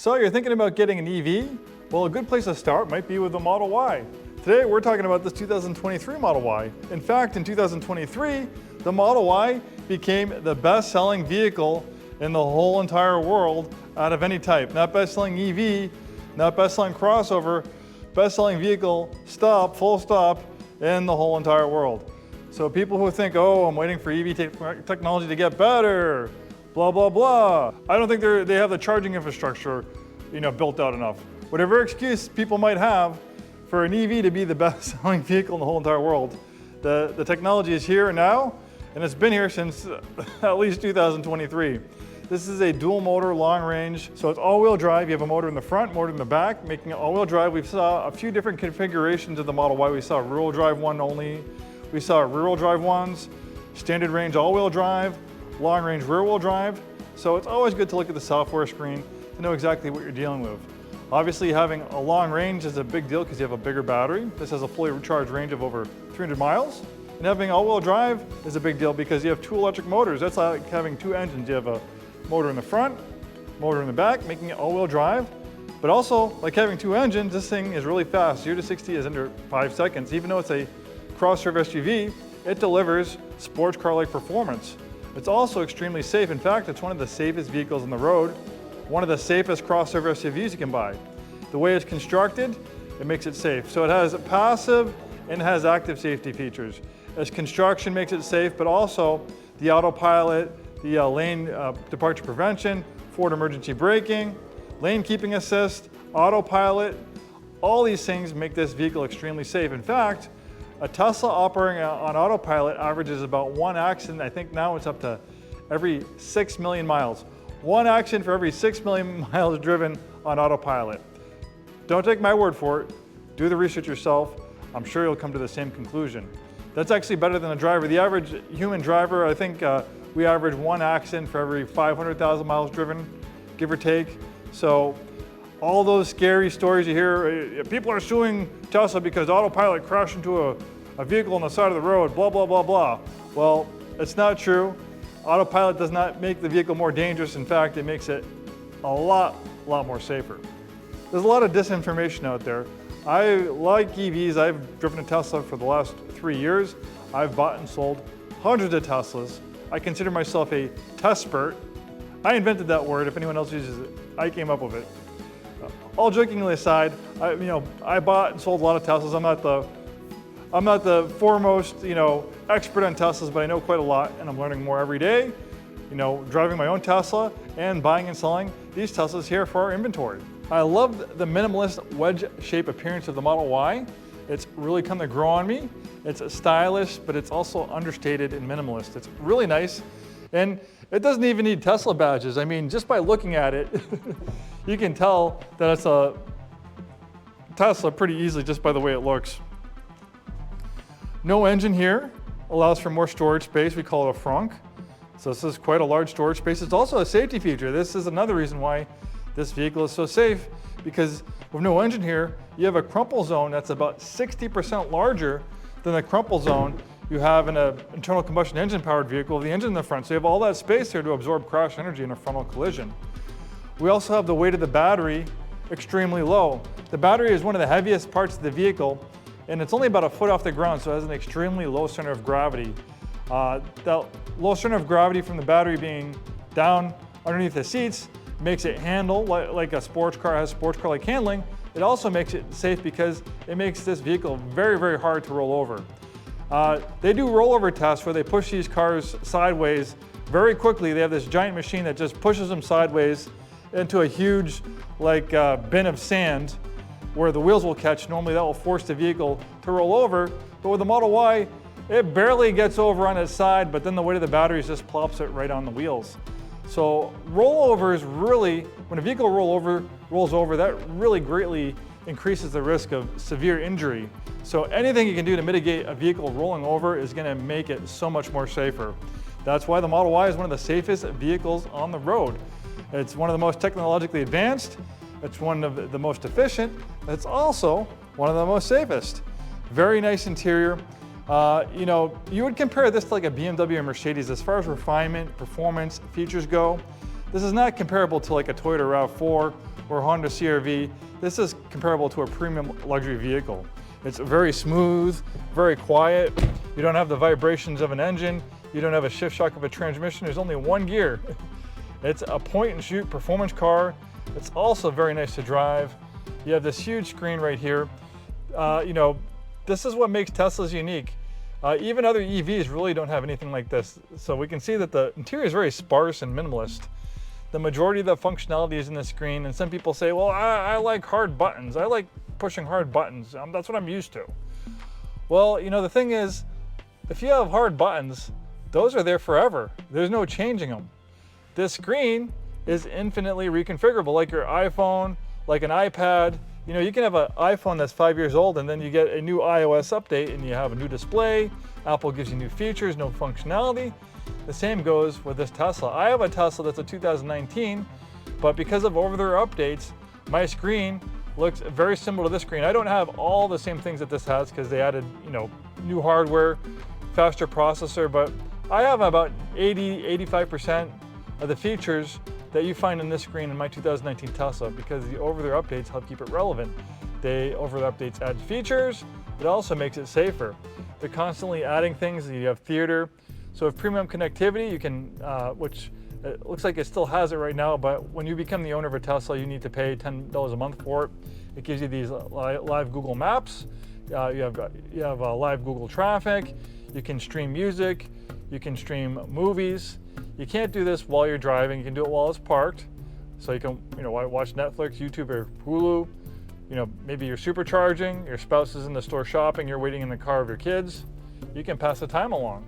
So you're thinking about getting an EV? Well, a good place to start might be with the Model Y. Today we're talking about this 2023 Model Y. In fact, in 2023, the Model Y became the best-selling vehicle in the whole entire world out of any type. Not best-selling EV, not best-selling crossover, best-selling vehicle, full stop, in the whole entire world. So people who think, oh, I'm waiting for EV technology to get better, blah, blah, blah. I don't think they have the charging infrastructure, built out enough. Whatever excuse people might have for an EV to be the best-selling vehicle in the whole entire world, the technology is here now, and it's been here since at least 2023. This is a dual motor long range, so it's all-wheel drive. You have a motor in the front, motor in the back, making it all-wheel drive. We saw a few different configurations of the Model Y. We saw a rear-wheel drive one only. We saw rear-wheel drive ones, standard range all-wheel drive, long range rear-wheel drive. So it's always good to look at the software screen to know exactly what you're dealing with. Obviously, having a long range is a big deal because you have a bigger battery. This has a fully recharged range of over 300 miles. And having all-wheel drive is a big deal because you have two electric motors. That's like having two engines. You have a motor in the front, motor in the back, making it all-wheel drive. But also, like having two engines, this thing is really fast. 0 to 60 is under 5 seconds. Even though it's a crossover SUV, it delivers sports car-like performance. It's also extremely safe. In fact, it's one of the safest vehicles on the road, one of the safest crossover SUVs you can buy. The way it's constructed, it makes it safe. So it has passive and it has active safety features. Its construction makes it safe, but also the Autopilot, the lane departure prevention, forward emergency braking, lane keeping assist, Autopilot, all these things make this vehicle extremely safe. In fact, a Tesla operating on Autopilot averages about one accident. I think now it's up to every 6 million miles. One accident for every 6 million miles driven on Autopilot. Don't take my word for it. Do the research yourself. I'm sure you'll come to the same conclusion. That's actually better than a driver. The average human driver, I think we average one accident for every 500,000 miles driven, give or take. So all those scary stories you hear, people are suing Tesla because Autopilot crashed into a vehicle on the side of the road, blah, blah, blah, blah. Well, it's not true. Autopilot does not make the vehicle more dangerous. In fact, it makes it a lot more safer. There's a lot of disinformation out there. I like EVs. I've driven a Tesla for the last 3 years. I've bought and sold hundreds of Teslas. I consider myself a Tespert. I invented that word. If anyone else uses it, I came up with it. All jokingly aside, I bought and sold a lot of Teslas. I'm not the foremost, expert on Teslas, but I know quite a lot, and I'm learning more every day. Driving my own Tesla and buying and selling these Teslas here for our inventory. I love the minimalist wedge shape appearance of the Model Y. It's really come to grow on me. It's stylish, but it's also understated and minimalist. It's really nice, and it doesn't even need Tesla badges. I mean, just by looking at it, you can tell that it's a Tesla pretty easily just by the way it looks. No engine here, allows for more storage space. We call it a frunk. So this is quite a large storage space. It's also a safety feature. This is another reason why this vehicle is so safe, because with no engine here, you have a crumple zone that's about 60% larger than the crumple zone you have in an internal combustion engine powered vehicle with the engine in the front. So you have all that space here to absorb crash energy in a frontal collision. We also have the weight of the battery extremely low. The battery is one of the heaviest parts of the vehicle, and it's only about a foot off the ground, so it has an extremely low center of gravity. That low center of gravity from the battery being down underneath the seats makes it handle like a sports car has sports car-like handling. It also makes it safe because it makes this vehicle very hard to roll over. They do rollover tests where they push these cars sideways very quickly. They have this giant machine that just pushes them sideways into a huge bin of sand where the wheels will catch. Normally that will force the vehicle to roll over, but with the Model Y, it barely gets over on its side, but then the weight of the batteries just plops it right on the wheels. So rollovers really, when a vehicle rolls over, that really greatly increases the risk of severe injury. So anything you can do to mitigate a vehicle rolling over is going to make it so much more safer. That's why the Model Y is one of the safest vehicles on the road. It's one of the most technologically advanced, it's one of the most efficient, it's also one of the most safest. Very nice interior. You would compare this to like a BMW or Mercedes as far as refinement, performance, features go. This is not comparable to like a Toyota RAV4 or Honda CR-V, this is comparable to a premium luxury vehicle. It's very smooth, very quiet. You don't have the vibrations of an engine. You don't have a shift shock of a transmission. There's only one gear. It's a point and shoot performance car. It's also very nice to drive. You have this huge screen right here. This is what makes Teslas unique. Even other EVs really don't have anything like this. So we can see that the interior is very sparse and minimalist. The majority of the functionality is in the screen, and some people say, well, I like hard buttons. I like pushing hard buttons. That's what I'm used to. Well, the thing is, if you have hard buttons, those are there forever. There's no changing them. This screen is infinitely reconfigurable, like your iPhone, like an iPad. You can have an iPhone that's 5 years old and then you get a new iOS update and you have a new display. Apple gives you new features, new functionality. The same goes with this Tesla. I have a Tesla that's a 2019, but because of over-the-air updates, my screen looks very similar to this screen. I don't have all the same things that this has because they added, new hardware, faster processor, but I have about 85% of the features that you find on this screen in my 2019 Tesla because the over-the-air updates help keep it relevant. They over-the-air updates add features. It also makes it safer. They're constantly adding things. You have theater. So with premium connectivity, you can, which it looks like it still has it right now, but when you become the owner of a Tesla, you need to pay $10 a month for it. It gives you these live Google Maps. You have live Google Traffic. You can stream music. You can stream movies. You can't do this while you're driving. You can do it while it's parked. So you can, watch Netflix, YouTube, or Hulu. Maybe you're supercharging, your spouse is in the store shopping, you're waiting in the car with your kids. You can pass the time along.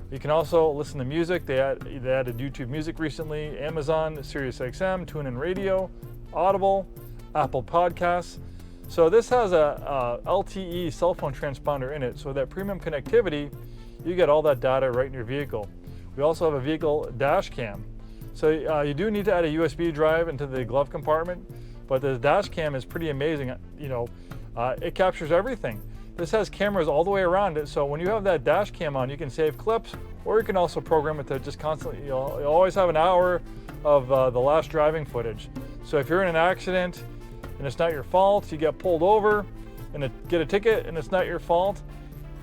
You can also listen to music. They added YouTube Music recently, Amazon, SiriusXM, TuneIn Radio, Audible, Apple Podcasts. So this has a LTE cell phone transponder in it. So that premium connectivity, you get all that data right in your vehicle. We also have a vehicle dash cam. So you do need to add a USB drive into the glove compartment, but the dash cam is pretty amazing. It captures everything. This has cameras all the way around it, so when you have that dash cam on, you can save clips, or you can also program it to just constantly, you'll always have an hour of the last driving footage. So if you're in an accident and it's not your fault, you get pulled over and get a ticket and it's not your fault,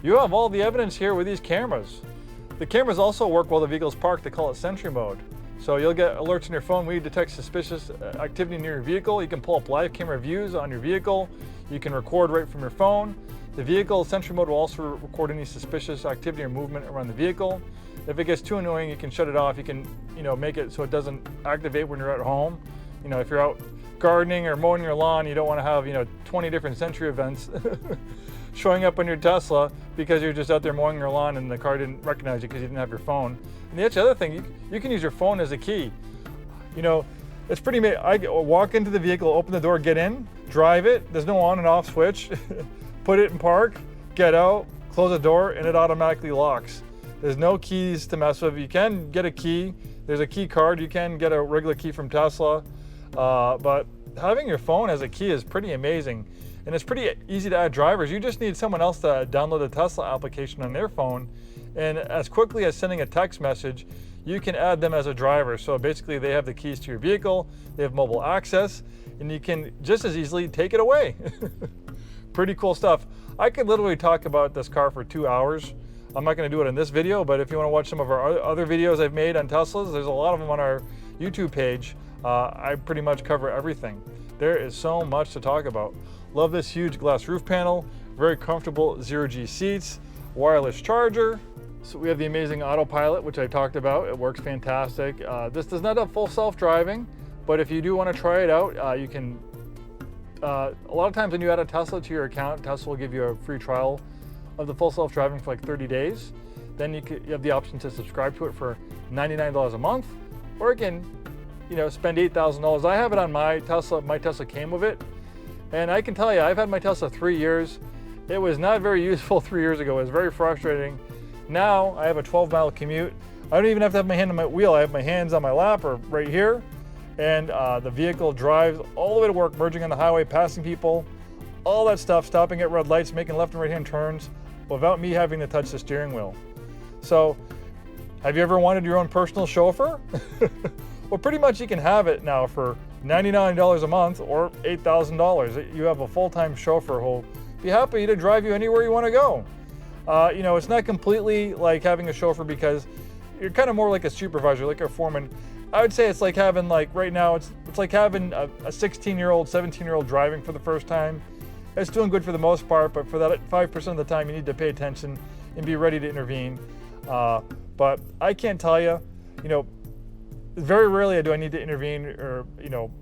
you have all the evidence here with these cameras. The cameras also work while the vehicle's parked. They call it Sentry Mode. So you'll get alerts on your phone when you detect suspicious activity near your vehicle. You can pull up live camera views on your vehicle. You can record right from your phone. The vehicle Sentry Mode will also record any suspicious activity or movement around the vehicle. If it gets too annoying, you can shut it off. You can, make it so it doesn't activate when you're at home. If you're out gardening or mowing your lawn, you don't want to have, 20 different Sentry events showing up on your Tesla because you're just out there mowing your lawn and the car didn't recognize you because you didn't have your phone. And the other thing, you can use your phone as a key. It's pretty amazing. I walk into the vehicle, open the door, get in, drive it. There's no on and off switch. Put it in park, get out, close the door, and it automatically locks. There's no keys to mess with. You can get a key. There's a key card. You can get a regular key from Tesla. But having your phone as a key is pretty amazing. And it's pretty easy to add drivers. You just need someone else to download the Tesla application on their phone. And as quickly as sending a text message, you can add them as a driver. So basically they have the keys to your vehicle, they have mobile access, and you can just as easily take it away. Pretty cool stuff. I could literally talk about this car for 2 hours. I'm not gonna do it in this video, but if you wanna watch some of our other videos I've made on Teslas, there's a lot of them on our YouTube page. I pretty much cover everything. There is so much to talk about. Love this huge glass roof panel, very comfortable zero-G seats, wireless charger. So we have the amazing Autopilot, which I talked about. It works fantastic. This does not have full self-driving, but if you do want to try it out, you can. A lot of times when you add a Tesla to your account, Tesla will give you a free trial of the full self-driving for like 30 days. Then you have the option to subscribe to it for $99 a month, or you can, spend $8,000. I have it on my Tesla. My Tesla came with it, and I can tell you, I've had my Tesla 3 years. It was not very useful 3 years ago. It was very frustrating. Now I have a 12-mile commute. I don't even have to have my hand on my wheel. I have my hands on my lap or right here, and the vehicle drives all the way to work, merging on the highway, passing people, all that stuff, stopping at red lights, making left and right hand turns without me having to touch the steering wheel. So, have you ever wanted your own personal chauffeur? Well, pretty much you can have it now for $99 a month or $8,000. You have a full-time chauffeur who'll be happy to drive you anywhere you want to go. You know, it's not completely like having a chauffeur because you're kind of more like a supervisor, like a foreman. I would say it's like having, like right now, it's like having a 16-year-old, 17-year-old driving for the first time. It's doing good for the most part, but for that 5% of the time, you need to pay attention and be ready to intervene. But I can't tell you, you know, very rarely do I need to intervene or, you know,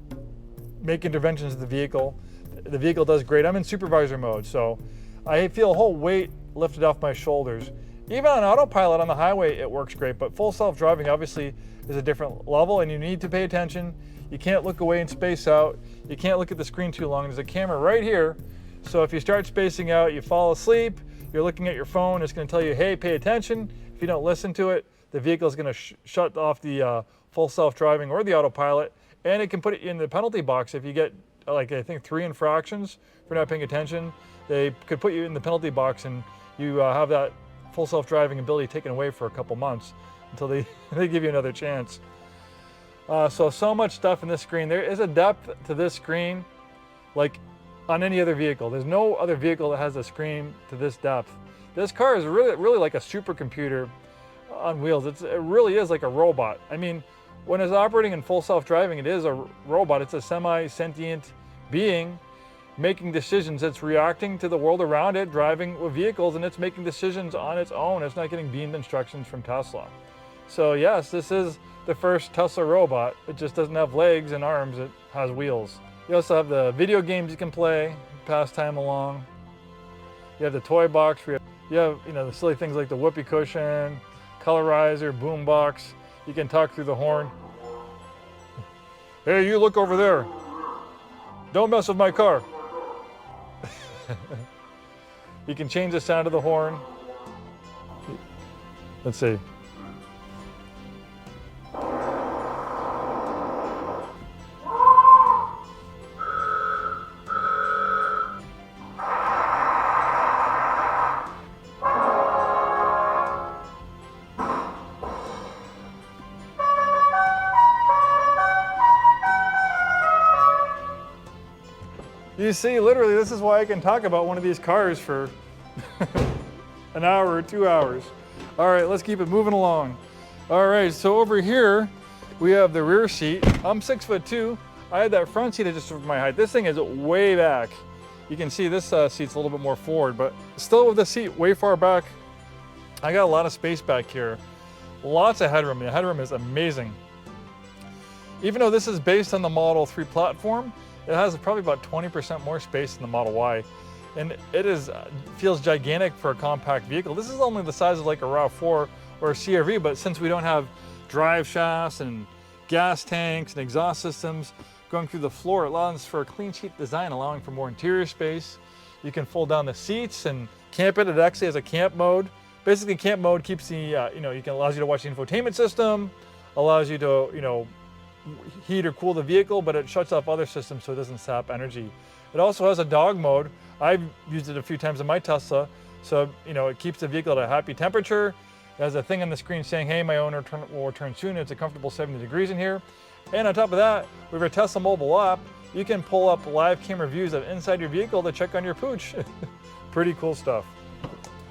make interventions in the vehicle. The vehicle does great. I'm in supervisor mode, so I feel a whole weight lifted off my shoulders. Even on autopilot on the highway, it works great, but full self-driving obviously is a different level and you need to pay attention. You can't look away and space out. You can't look at the screen too long. There's a camera right here. So if you start spacing out, you fall asleep, you're looking at your phone, it's gonna tell you, hey, pay attention. If you don't listen to it, the vehicle is gonna shut off the full self-driving or the autopilot, and it can put it in the penalty box. If you get, like, I think 3 infractions for not paying attention, they could put you in the penalty box and you have that full self-driving ability taken away for a couple months until they give you another chance. So much stuff in this screen. There is a depth to this screen like on any other vehicle. There's no other vehicle that has a screen to this depth. This car is really like a supercomputer on wheels. It really is like a robot. I mean, when it's operating in full self-driving, it is a robot. It's a semi-sentient being making decisions. It's reacting to the world around it, driving with vehicles, and it's making decisions on its own. It's not getting beamed instructions from Tesla. So yes, this is the first Tesla robot. It just doesn't have legs and arms, it has wheels. You also have the video games you can play, pass time along. You have the toy box, you have, you know, the silly things like the whoopee cushion, colorizer, boombox. You can talk through the horn. Hey, you look over there. Don't mess with my car. You can change the sound of the horn. Let's see. You see, literally, this is why I can talk about one of these cars for an hour or 2 hours. All right, let's keep it moving along. All right, so over here, we have the rear seat. I'm 6'2". I had that front seat adjusted for my height. This thing is way back. You can see this seat's a little bit more forward, but still with the seat way far back, I got a lot of space back here. Lots of headroom. The headroom is amazing. Even though this is based on the Model 3 platform, it has probably about 20% more space than the Model Y. And it feels gigantic for a compact vehicle. This is only the size of like a RAV4 or a CR-V, but since we don't have drive shafts and gas tanks and exhaust systems going through the floor, it allows for a clean sheet design, allowing for more interior space. You can fold down the seats and camp it. It actually has a camp mode. Basically, camp mode keeps the, allows you to watch the infotainment system, allows you to, heat or cool the vehicle, but it shuts off other systems so it doesn't sap energy. It also has a dog mode. I've used it a few times in my Tesla. So, it keeps the vehicle at a happy temperature. It has a thing on the screen saying, hey, my owner will return soon. It's a comfortable 70 degrees in here. And on top of that, with our Tesla mobile app, you can pull up live camera views of inside your vehicle to check on your pooch. Pretty cool stuff.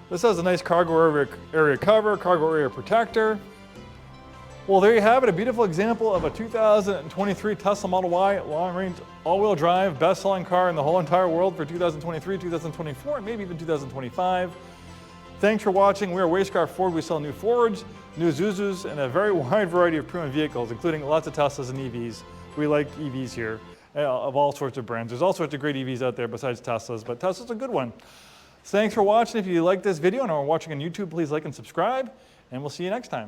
This has a nice cargo area cover, cargo area protector. Well, there you have it, a beautiful example of a 2023 Tesla Model Y long-range all-wheel drive, best-selling car in the whole entire world for 2023, 2024, and maybe even 2025. Thanks for watching. We are Scarff Ford. We sell new Fords, new Isuzus, and a very wide variety of pre-owned vehicles, including lots of Teslas and EVs. We like EVs here, of all sorts of brands. There's all sorts of great EVs out there besides Teslas, but Tesla's a good one. Thanks for watching. If you like this video and are watching on YouTube, please like and subscribe, and we'll see you next time.